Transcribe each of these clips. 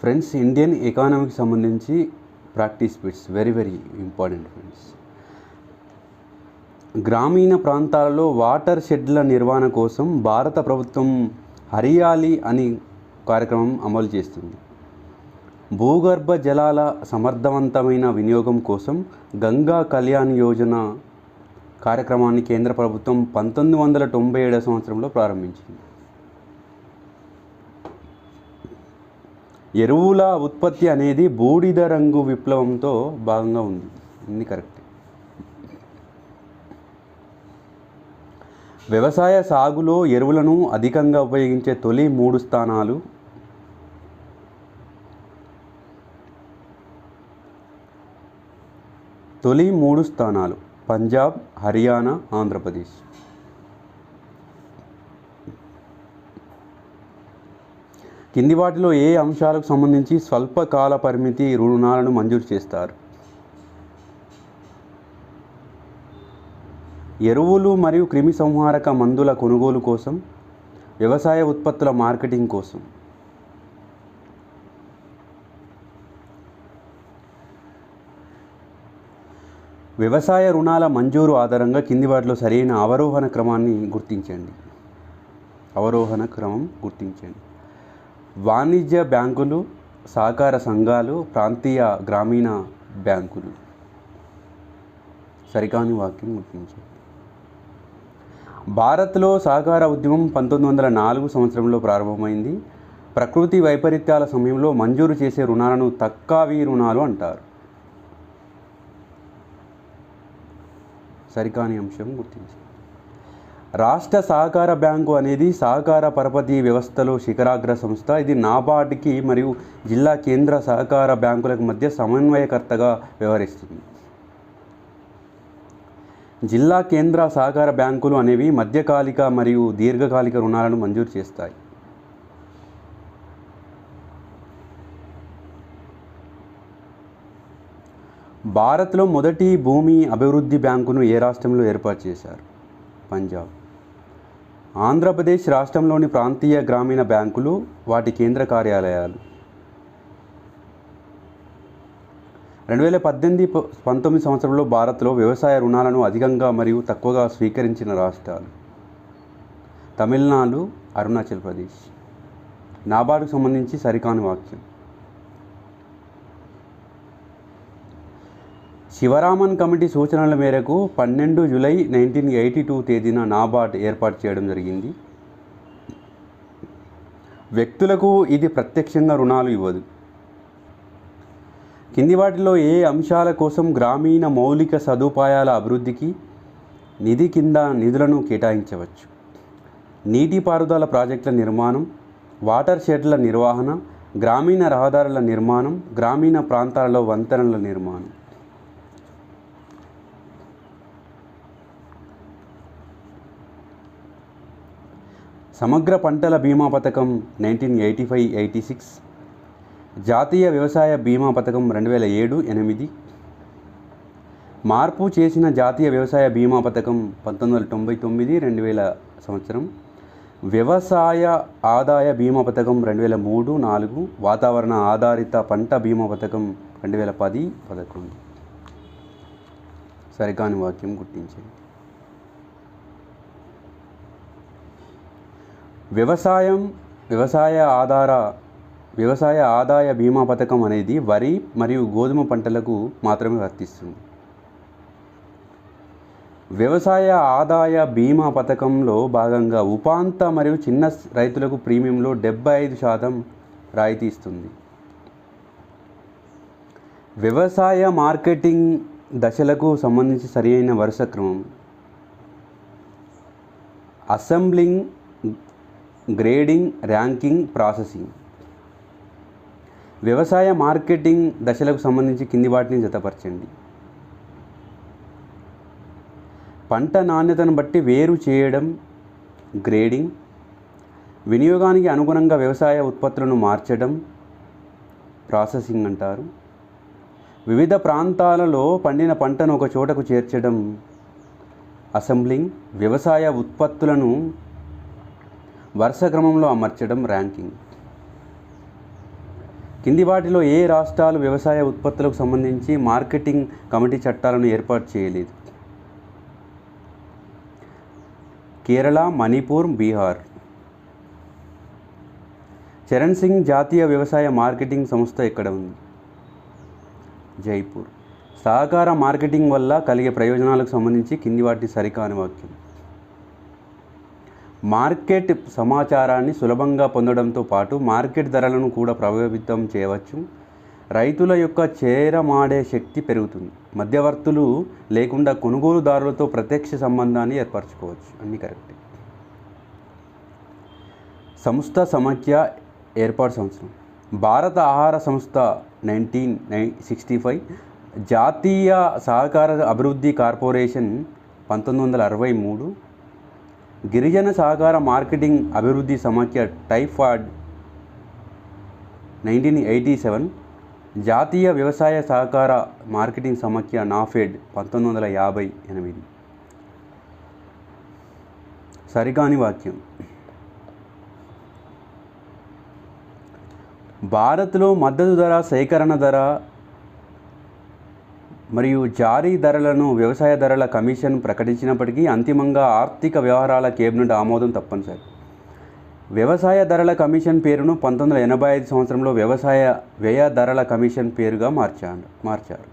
Friends, Indian ఎకానమీకి సంబంధించి practice bits very important friends. గ్రామీణ ప్రాంతాలలో వాటర్ షెడ్ల నిర్వహణ కోసం భారత ప్రభుత్వం హరియాలి అని కార్యక్రమం అమలు చేస్తుంది. భూగర్భ జలాల సమర్థవంతమైన వినియోగం కోసం గంగా కళ్యాణ్ యోజన కార్యక్రమాన్ని కేంద్ర ప్రభుత్వం 1997 సంవత్సరంలో ప్రారంభించింది. ఎరువుల ఉత్పత్తి అనేది బూడిద రంగు విప్లవంతో భాగంగా ఉంది. ఇది కరెక్ట్. వ్యవసాయ సాగులో ఎరువులను అధికంగా ఉపయోగించే తొలి 3 స్థానాలు. పంజాబ్, హర్యానా, ఆంధ్రప్రదేశ్. కింది వాటిలో ఏ అంశాలకు సంబంధించి స్వల్పకాల పరిమితి రుణాలను మంజూరు చేస్తారు? ఎరువులు మరియు క్రిమి సంహారక మందుల కొనుగోలు కోసం, వ్యవసాయ ఉత్పత్తుల మార్కెటింగ్ కోసం. వ్యవసాయ రుణాల మంజూరు ఆధారంగా కింది వాటిలో సరైన అవరోహణ క్రమాన్ని గుర్తించండి. వాణిజ్య బ్యాంకులు, సహకార సంఘాలు, ప్రాంతీయ గ్రామీణ బ్యాంకులు. సరికాని వాక్యం గుర్తించండి. భారత్లో సహకార ఉద్యమం 1904 సంవత్సరంలో ప్రారంభమైంది. ప్రకృతి వైపరీత్యాల సమయంలో మంజూరు చేసే రుణాలను తక్కావి రుణాలు అంటారు. సరికాని అంశం గుర్తించండి. రాష్ట్ర సహకార బ్యాంకు అనేది సహకార పరపతి వ్యవస్థలో శిఖరాగ్ర సంస్థ. ఇది నాబార్డ్కి మరియు జిల్లా కేంద్ర సహకార బ్యాంకులకు మధ్య సమన్వయకర్తగా వ్యవహరిస్తుంది. జిల్లా కేంద్ర సహకార బ్యాంకులు అనేవి మధ్యకాలిక మరియు దీర్ఘకాలిక రుణాలను మంజూరు చేస్తాయి. భారత్లో మొదటి భూమి అభివృద్ధి బ్యాంకును ఏ రాష్ట్రంలో ఏర్పాటు చేశారు? పంజాబ్. ఆంధ్రప్రదేశ్ రాష్ట్రంలోని ప్రాంతీయ గ్రామీణ బ్యాంకులు, వాటి కేంద్ర కార్యాలయాలు. 2018-19 సంవత్సరంలో భారత్లో వ్యవసాయ రుణాలను అధికంగా మరియు తక్కువగా స్వీకరించిన రాష్ట్రాలు: తమిళనాడు, అరుణాచల్ ప్రదేశ్. నాబార్డుకు సంబంధించి సరికాని వాక్యం. శివరామన్ కమిటీ సూచనల మేరకు 12 జూలై 1982 తేదీన నాబార్డ్ ఏర్పాటు చేయడం జరిగింది. వ్యక్తులకు ఇది ప్రత్యక్షంగా రుణాలు ఇవ్వదు. కింది వాటిలో ఏ అంశాల కోసం గ్రామీణ మౌలిక సదుపాయాల అభివృద్ధికి నిధి కింద నిధులను కేటాయించవచ్చు? నీటిపారుదల ప్రాజెక్టుల నిర్మాణం, వాటర్ షెడ్ల నిర్వహణ, గ్రామీణ రహదారుల నిర్మాణం, గ్రామీణ ప్రాంతాలలో వంతెనల నిర్మాణం. సమగ్ర పంటల బీమా పథకం 1985-86, జాతీయ వ్యవసాయ బీమా పథకం 2007-8, మార్పు చేసిన జాతీయ వ్యవసాయ బీమా పథకం 1999-2000 సంవత్సరం, వ్యవసాయ ఆదాయ బీమా పథకం 2003-4, వాతావరణ ఆధారిత పంట బీమా పథకం 2010-11. సరికాని వాక్యం గుర్తించండి. వ్యవసాయ ఆదాయ బీమా పథకం అనేది వరి మరియు గోధుమ పంటలకు మాత్రమే వర్తిస్తుంది. వ్యవసాయ ఆదాయ బీమా పథకంలో భాగంగా ఉపాంత మరియు చిన్న రైతులకు ప్రీమియంలో 75% రాయితీ ఇస్తుంది. వ్యవసాయ మార్కెటింగ్ దశలకు సంబంధించి సరైన వరుస క్రమం: అసెంబ్లింగ్, గ్రేడింగ్, ర్యాంకింగ్, ప్రాసెసింగ్. వ్యవసాయ మార్కెటింగ్ దశలకు సంబంధించి కింది వాటిని జతపరచండి. పంట నాణ్యతను బట్టి వేరు చేయడం గ్రేడింగ్, వినియోగానికి అనుగుణంగా వ్యవసాయ ఉత్పత్తులను మార్చడం ప్రాసెసింగ్ అంటారు. వివిధ ప్రాంతాలలో పండిన పంటను ఒక చోటకు చేర్చడం అసెంబ్లింగ్, వ్యవసాయ ఉత్పత్తులను వరుస క్రమంలో అమర్చడం ర్యాంకింగ్. కింది వాటిలో ఏ రాష్ట్రాలు వ్యవసాయ ఉత్పత్తులకు సంబంధించి మార్కెటింగ్ కమిటీ చట్టాలను ఏర్పాటు చేయలేదు? కేరళ, మణిపూర్, బీహార్. చరణ్ సింగ్ జాతీయ వ్యవసాయ మార్కెటింగ్ సంస్థ ఎక్కడ ఉంది? జైపూర్. సహకార మార్కెటింగ్ వల్ల కలిగే ప్రయోజనాలకు సంబంధించి కింది వాటి సరికాని వాక్యం. మార్కెట్ సమాచారాన్ని సులభంగా పొందడంతో పాటు మార్కెట్ ధరలను కూడా ప్రభావితం చేయవచ్చు. రైతుల యొక్క చేరమాడే శక్తి పెరుగుతుంది. మధ్యవర్తులు లేకుండా కొనుగోలుదారులతో ప్రత్యక్ష సంబంధాన్ని ఏర్పరచుకోవచ్చు. అన్నీ కరెక్ట్. సంస్థ సమాఖ్య ఏర్పాటు సంవత్సరం. భారత ఆహార సంస్థ 1965, జాతీయ సహకార అభివృద్ధి కార్పొరేషన్ 1963, గిరిజన సహకార మార్కెటింగ్ అభివృద్ధి సమాఖ్య టైఫాడ్ 1987, జాతీయ వ్యవసాయ సహకార మార్కెటింగ్ సమాఖ్య నాఫెడ్ 1958. సరికాని వాక్యం. భారత్లో మద్దతు ధర, సేకరణ ధర మరియు జారీ ధరలను వ్యవసాయ ధరల కమిషన్ ప్రకటించినప్పటికీ అంతిమంగా ఆర్థిక వ్యవహారాల కేబినెట్ ఆమోదం తప్పనిసరి. వ్యవసాయ ధరల కమిషన్ పేరును 1985 సంవత్సరంలో వ్యవసాయ వ్యయ ధరల కమిషన్ పేరుగా మార్చారు.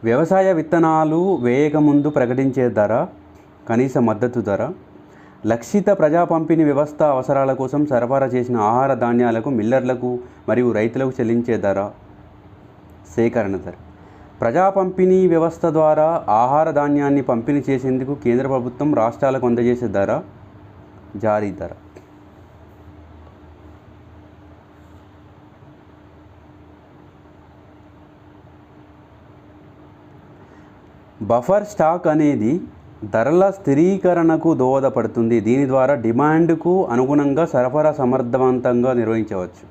వ్యవసాయ విత్తనాలు వేయకముందు ప్రకటించే ధర కనీస మద్దతు ధర. లక్షిత ప్రజా పంపిణీ వ్యవస్థ అవసరాల కోసం సరఫరా చేసిన ఆహార ధాన్యాలకు మిల్లర్లకు మరియు రైతులకు చెల్లించే ధర సేకరణ ధర. ప్రజా పంపిణీ వ్యవస్థ ద్వారా ఆహార ధాన్యాన్ని పంపిణీ చేసేందుకు కేంద్ర ప్రభుత్వం రాష్ట్రాలకు అందజేసే ధర జారీ ధర. బఫర్ స్టాక్ అనేది ధరల స్థిరీకరణకు దోహదపడుతుంది. దీని ద్వారా డిమాండ్కు అనుగుణంగా సరఫరా సమర్థవంతంగా నిర్వహించవచ్చు.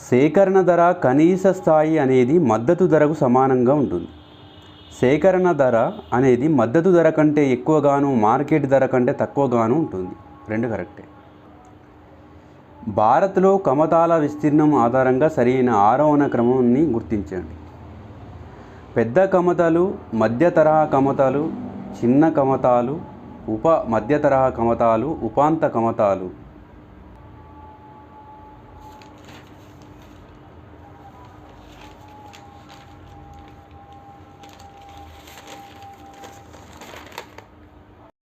సేకరణ ధర కనీస స్థాయి అనేది మద్దతు ధరకు సమానంగా ఉంటుంది. సేకరణ ధర అనేది మద్దతు ధర కంటే ఎక్కువగాను, మార్కెట్ ధర కంటే తక్కువగాను ఉంటుంది. రెండు కరెక్టే. భారత్లో కమతాల విస్తీర్ణం ఆధారంగా సరైన ఆరోహణ క్రమాన్ని గుర్తించండి. పెద్ద కమతాలు, మధ్య తరహా కమతాలు, చిన్న కమతాలు, మధ్య తరహా కమతాలు, ఉపాంత కమతాలు.